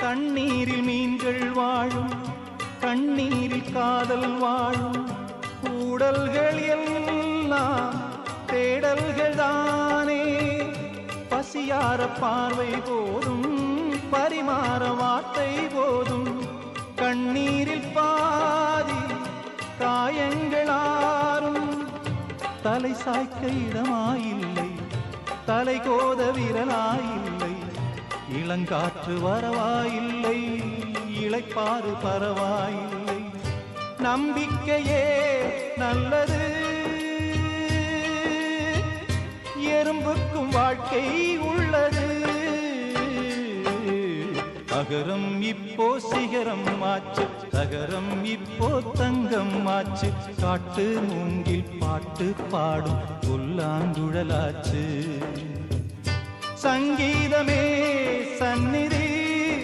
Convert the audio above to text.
தண்ணீரில் மீன்கள் வாழும், கண்ணீரில் காதல் வாழும். கூடல்கள் எல்லாம் தேடல்கள் தானே. பசியார பார்வை போதும், பரிமாற வார்த்தை போதும். கண்ணீரில் பாதி காயங்களாரும். தலை சாய்க்க இடமாயில்லை, தலை கோத விரலாயில்லை. இளங்காற்று வரவாயில்லை, இளைப்பாறு பரவாயில்லை. நம்பிக்கையே நல்லது, எறும்புக்கும் வாழ்க்கை உள்ளது. அகரம் இப்போ சிகரம் ஆச்சு, தகரம் இப்போ தங்கம் ஆச்சு. காட்டு மூங்கில் பாட்டு பாடும் புல்லாங்குழலாச்சு. சங்கீதமே சந்நிதி,